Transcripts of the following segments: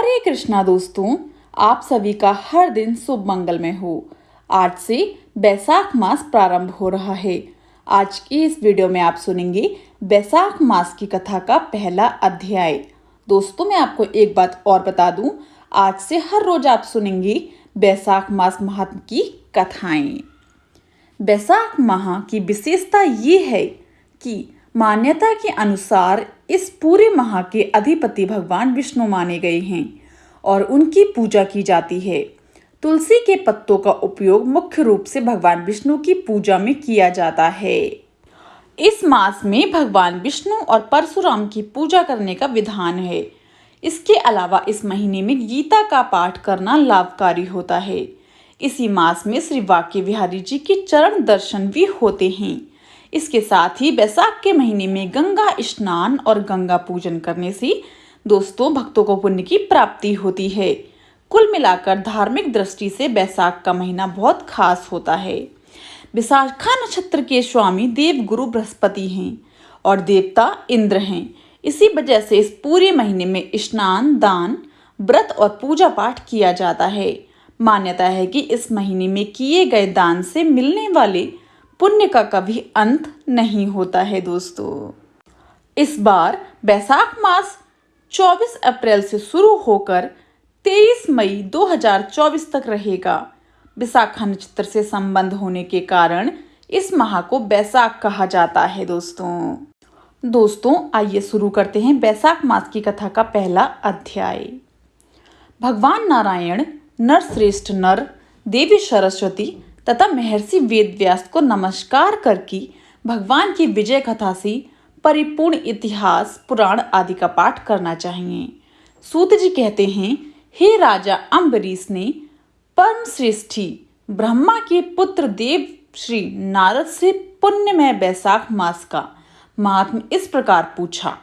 हरे कृष्णा दोस्तों, आप सभी का हर दिन शुभ मंगलमय हो। आज से बैसाख मास प्रारंभ हो रहा है। आज की इस वीडियो में आप सुनेंगे बैसाख मास की कथा का पहला अध्याय। दोस्तों, मैं आपको एक बात और बता दूं, आज से हर रोज आप सुनेंगे बैसाख मास महात्म की कथाएं। बैसाख माह की विशेषता ये है कि मान्यता के अनुसार इस पूरे माह के अधिपति भगवान विष्णु माने गए हैं और उनकी पूजा की जाती है। तुलसी के पत्तों का उपयोग मुख्य रूप से भगवान विष्णु की पूजा में किया जाता है। इस मास में भगवान विष्णु और परशुराम की पूजा करने का विधान है। इसके अलावा इस महीने में गीता का पाठ करना लाभकारी होता है। इसी मास में श्री वाक्य विहारी जी के चरण दर्शन भी होते हैं। इसके साथ ही बैसाख के महीने में गंगा स्नान और गंगा पूजन करने से दोस्तों भक्तों को पुण्य की प्राप्ति होती है। कुल मिलाकर धार्मिक दृष्टि से बैसाख का महीना बहुत खास होता है। विशाखा नक्षत्र के स्वामी देव गुरु बृहस्पति हैं और देवता इंद्र हैं। इसी वजह से इस पूरे महीने में स्नान, दान, व्रत और पूजा पाठ किया जाता है। मान्यता है कि इस महीने में किए गए दान से मिलने वाले पुण्य का कभी अंत नहीं होता है। दोस्तों, इस बार बैसाख मास 24 अप्रैल से शुरू होकर 23 मई 2024 तक रहेगा। विशाखा नक्षत्र से संबंध होने के कारण इस माह को बैसाख कहा जाता है। दोस्तों आइए शुरू करते हैं बैसाख मास की कथा का पहला अध्याय। भगवान नारायण नरश्रेष्ठ नर, देवी सरस्वती तथा महर्षि वेद व्यास को नमस्कार करके भगवान की विजय कथा से परिपूर्ण इतिहास, पुराण आदि का पाठ करना चाहिए। सूत जी कहते हैं, हे राजा अम्बरीश ने परम श्रेष्ठी ब्रह्मा के पुत्र देव श्री नारद से पुण्यमय बैसाख मास का महात्म इस प्रकार पूछा।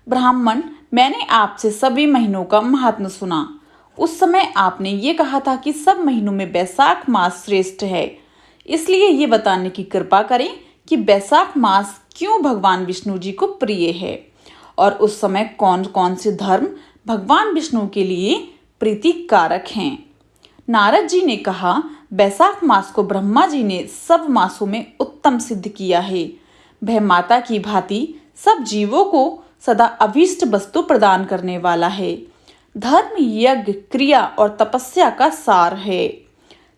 ब्राह्मण, मैंने आपसे सभी महीनों का महात्म सुना। उस समय आपने ये कहा था कि सब महीनों में बैसाख मास श्रेष्ठ है। इसलिए ये बताने की कृपा करें कि बैसाख मास क्यों भगवान विष्णु जी को प्रिय है और उस समय कौन कौन से धर्म भगवान विष्णु के लिए प्रीति कारक हैं। नारद जी ने कहा, बैसाख मास को ब्रह्मा जी ने सब मासों में उत्तम सिद्ध किया है। वह माता की भांति सब जीवों को सदा अभीष्ट वस्तु प्रदान करने वाला है। धर्म, यज्ञ, क्रिया और तपस्या का सार है।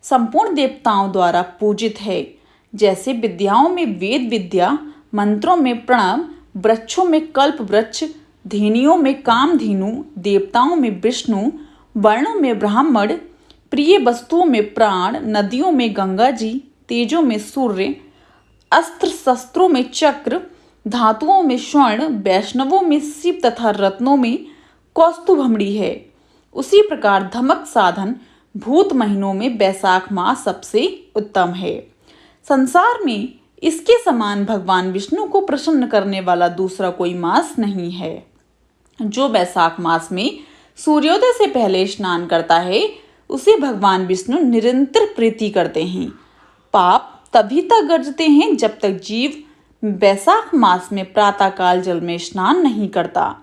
संपूर्ण देवताओं द्वारा पूजित है। जैसे विद्याओं में वेद विद्या, मंत्रों में प्रणव, वृक्षों में कल्प वृक्ष, धेनुओं में कामधेनु, देवताओं में विष्णु, वर्णों में ब्राह्मण, प्रिय वस्तुओं में प्राण, नदियों में गंगा जी, तेजों में सूर्य, अस्त्र शस्त्रों में चक्र, धातुओं में स्वर्ण, वैष्णवों में शिव तथा रत्नों में कौस्तुभमणि है। उसी प्रकार धमक साधन भूत महीनों में बैसाख मास सबसे उत्तम है। संसार में इसके समान भगवान विष्णु को प्रसन्न करने वाला दूसरा कोई मास नहीं है। जो बैसाख मास में सूर्योदय से पहले स्नान करता है उसे भगवान विष्णु निरंतर प्रीति करते हैं। पाप तभी तक गर्जते हैं जब तक जीव बैसाख मास में प्रातःकाल जल में स्नान नहीं करता।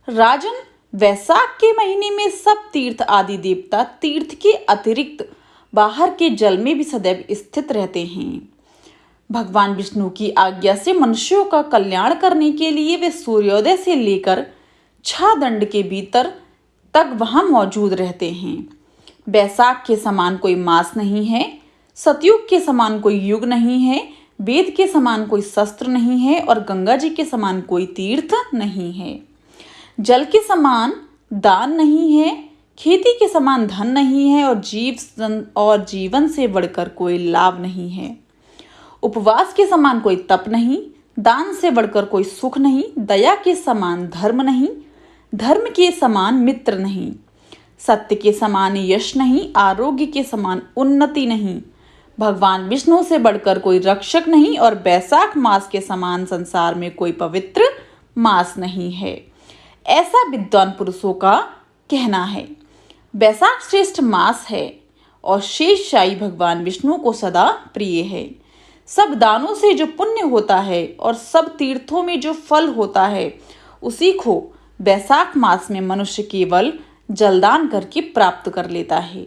राजन, वैसाख के महीने में सब तीर्थ आदि देवता तीर्थ के अतिरिक्त बाहर के जल में भी सदैव स्थित रहते हैं। भगवान विष्णु की आज्ञा से मनुष्यों का कल्याण करने के लिए वे सूर्योदय से लेकर छह दंड के भीतर तक वहां मौजूद रहते हैं। बैसाख के समान कोई मास नहीं है, सतयुग के समान कोई युग नहीं है, वेद के समान कोई शस्त्र नहीं है और गंगा जी के समान कोई तीर्थ नहीं है। जल के समान दान नहीं है, खेती के समान धन नहीं है और जीवन से बढ़कर कोई लाभ नहीं है। उपवास के समान कोई तप नहीं, दान से बढ़कर कोई सुख नहीं, दया के समान धर्म नहीं, धर्म के समान मित्र नहीं, सत्य के समान यश नहीं, आरोग्य के समान उन्नति नहीं, भगवान विष्णु से बढ़कर कोई रक्षक नहीं और बैसाख मास के समान संसार में कोई पवित्र मास नहीं है। ऐसा विद्वान पुरुषों का कहना है। बैसाख श्रेष्ठ मास है और शेषशायी भगवान विष्णु को सदा प्रिय है। सब दानों से जो पुण्य होता है और सब तीर्थों में जो फल होता है उसी को बैसाख मास में मनुष्य केवल जलदान करके प्राप्त कर लेता है।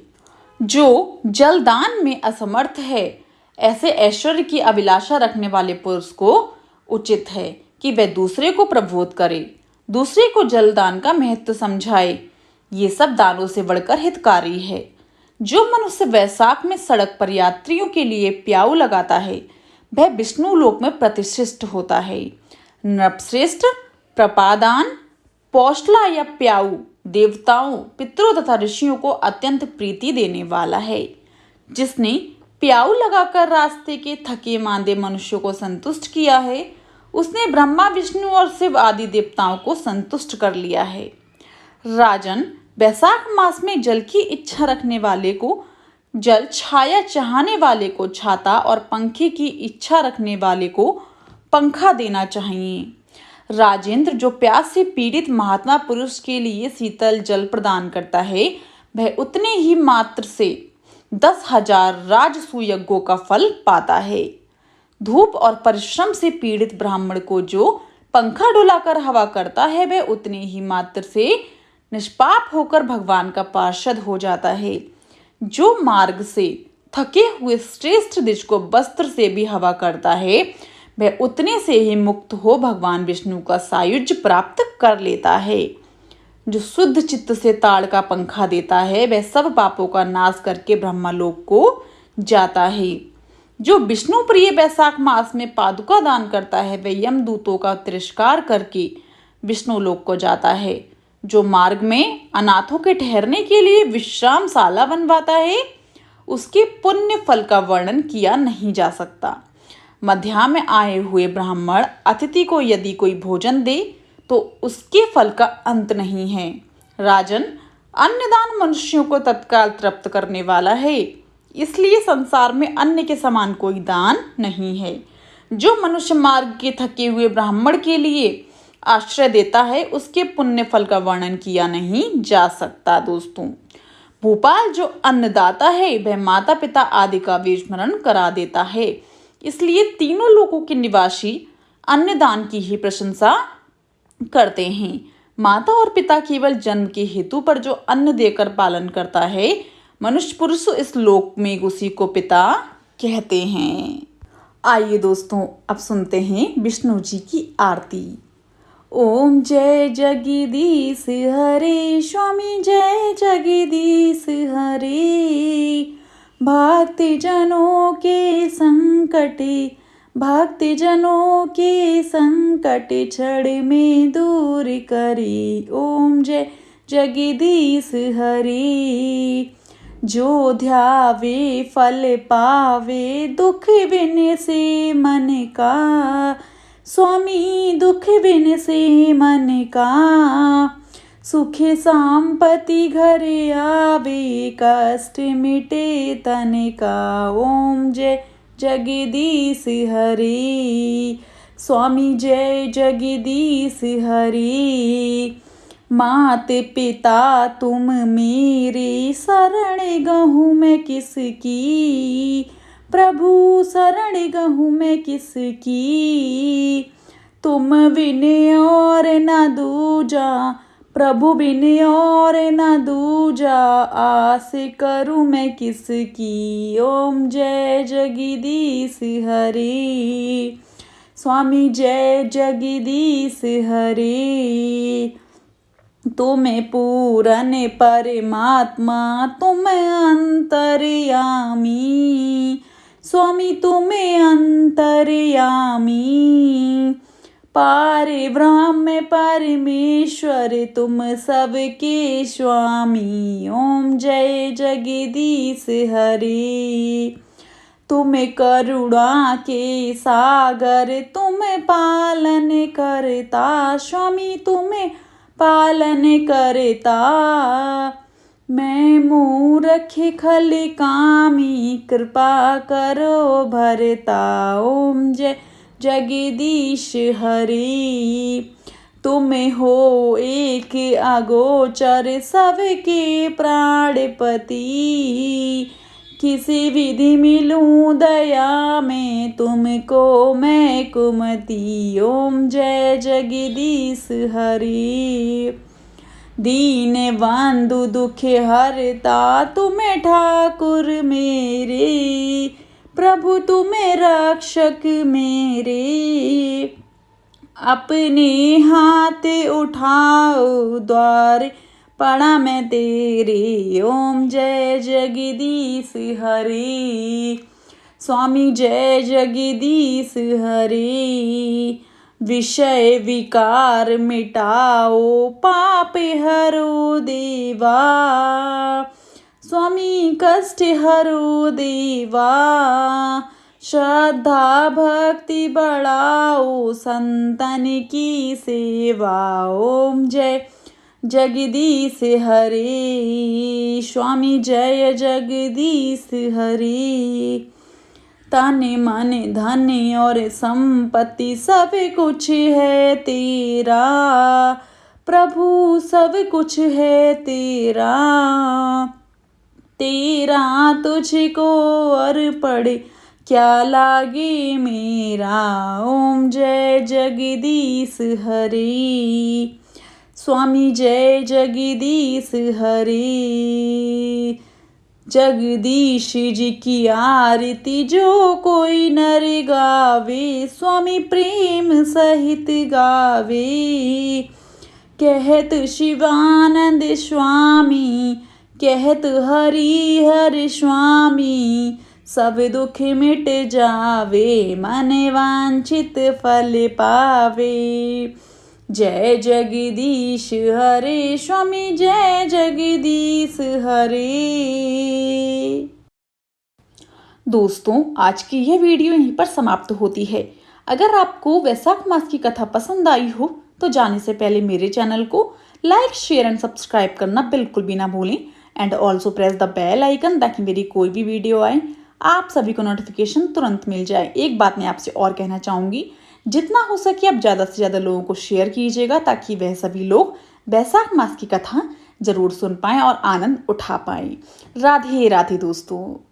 जो जलदान में असमर्थ है, ऐसे ऐश्वर्य की अभिलाषा रखने वाले पुरुष को उचित है कि वह दूसरे को प्रबोध करे, दूसरे को जलदान का महत्व समझाए। ये सब दानों से बढ़कर हितकारी है। जो मनुष्य वैशाख में सड़क पर यात्रियों के लिए प्याऊ लगाता है, वह विष्णु लोक में प्रतिष्ठित होता है। नृपश्रेष्ठ प्रपादान पौष्टला या प्याऊ देवताओं, पितरों तथा ऋषियों को अत्यंत प्रीति देने वाला है। जिसने प्याऊ लगाकर रास्ते के थके मांदे मनुष्यों को संतुष्ट किया है, उसने ब्रह्मा विष्णु और शिव आदि देवताओं को संतुष्ट कर लिया है। राजन, वैशाख मास में जल की इच्छा रखने वाले को जल, छाया चाहने वाले को छाता और पंखे की इच्छा रखने वाले को पंखा देना चाहिए। राजेंद्र, जो प्यास से पीड़ित महात्मा पुरुष के लिए शीतल जल प्रदान करता है, वह उतने ही मात्र से 10,000 राजसूय का फल पाता है। धूप और परिश्रम से पीड़ित ब्राह्मण को जो पंखा डुलाकर हवा करता है, वह उतने ही मात्र से निष्पाप होकर भगवान का पार्षद हो जाता है। जो मार्ग से थके हुए श्रेष्ठ द्विज को वस्त्र से भी हवा करता है, वह उतने से ही मुक्त हो भगवान विष्णु का सायुज्य प्राप्त कर लेता है। जो शुद्ध चित्त से ताड़ का पंखा देता है, वह सब पापों का नाश करके ब्रह्मलोक को जाता है। जो विष्णु प्रिय वैशाख मास में पादुका दान करता है, वह यमदूतों का तिरस्कार करके विष्णु लोक को जाता है। जो मार्ग में अनाथों के ठहरने के लिए विश्रामशाला बनवाता है, उसके पुण्य फल का वर्णन किया नहीं जा सकता। मध्याह्न में आए हुए ब्राह्मण अतिथि को यदि कोई भोजन दे तो उसके फल का अंत नहीं है। राजन, अन्नदान मनुष्यों को तत्काल तृप्त करने वाला है, इसलिए संसार में अन्न के समान कोई दान नहीं है। जो मनुष्य मार्ग के थके हुए ब्राह्मण के लिए आश्रय देता है, उसके पुण्य फल का वर्णन किया नहीं जा सकता। दोस्तों, भोपाल जो अन्नदाता है, वह माता पिता आदि का भी स्मरण करा देता है, इसलिए तीनों लोकों के निवासी अन्नदान की ही प्रशंसा करते हैं। माता और पिता केवल जन्म के हेतु पर जो अन्न देकर पालन करता है, मनुष्य पुरुष इस लोक में उसी को पिता कहते हैं। आइए दोस्तों, अब सुनते हैं विष्णु जी की आरती। ओम जय जगदीश हरे, स्वामी जय जगदीश हरे। भक्ति जनों के संकट क्षण में दूर करी। ओम जय जगदीश हरे। जो ध्यावे फल पावे, दुख बिन से मन का। स्वामी, दुख बिन से मन का। सुख संपत्ति घर आवे, कष्ट मिटे तन का। ओम जय जगदीश हरे। स्वामी जय जगदीश हरे। मात पिता तुम मेरे, शरण गहूँ मैं किसकी। प्रभु शरण गहूँ मैं किसकी। तुम बिन और न दूजा, प्रभु बिन और न दूजा। आस करूँ मैं किसकी। ओम जय जगदीश हरे। स्वामी जय जगदीश हरे। तुम्हें पूरन परमात्मा, तुम अंतर्यामी। स्वामी तुम्हें अंतर्यामी। पार ब्रह्म परमेश्वर, तुम सबके स्वामी। ओम जय जगदीश हरे। तुम करुणा के सागर, तुम पालन करता। स्वामी तुम्हें पालन करता। मैं मूर्ख खल कामी, कृपा करो भरता। ओम जय जगदीश हरे। तुम हो एक अगोचर, सबके प्राणपति। किसी विधि मिलूं दया में, तुमको मैं कुमति। ओम जय जगदीश हरे। दीन बंधु दुख हरता तुम्हें ठाकुर मेरे, प्रभु तुम्हें रक्षक मेरे। अपने हाथ उठाओ द्वार पड़ा मैं तेरे, ओम जय जगदीश हरे। स्वामी जय जगदीश हरे। विषय विकार मिटाओ पाप हरो देवा, स्वामी कष्ट हरो देवा। श्रद्धा भक्ति बढ़ाओ संतन की सेवा, ओम जय जगदीश हरे। स्वामी जय जगदीश हरे। तन मन धन और संपत्ति सब कुछ है तेरा, प्रभु सब कुछ है तेरा। तेरा तुझको अर्पण क्या लागे मेरा, ओम जय जगदीश हरे। स्वामी जय जगदीश हरे। जगदीश जी की आरती जो कोई नर गावे, स्वामी प्रेम सहित गावे। कहत शिवानंद स्वामी, कहत हरि हर स्वामी, सब दुख मिट जावे, मन वांछित फल पावे। जय जगदीश हरे, स्वामी जय जगदीश हरे। दोस्तों, आज की यह वीडियो यहीं पर समाप्त होती है। अगर आपको वैशाख मास की कथा पसंद आई हो तो जाने से पहले मेरे चैनल को लाइक शेयर एंड सब्सक्राइब करना बिल्कुल भी ना भूलें, and also press the bell icon ताकि मेरी कोई भी वीडियो आए आप सभी को नोटिफिकेशन तुरंत मिल जाए। एक बात मैं आपसे और कहना चाहूँगी, जितना हो सके आप ज़्यादा से ज़्यादा लोगों को शेयर कीजिएगा ताकि वह सभी लोग वैशाख मास की कथा जरूर सुन पाएँ और आनंद उठा पाएँ। राधे राधे दोस्तों।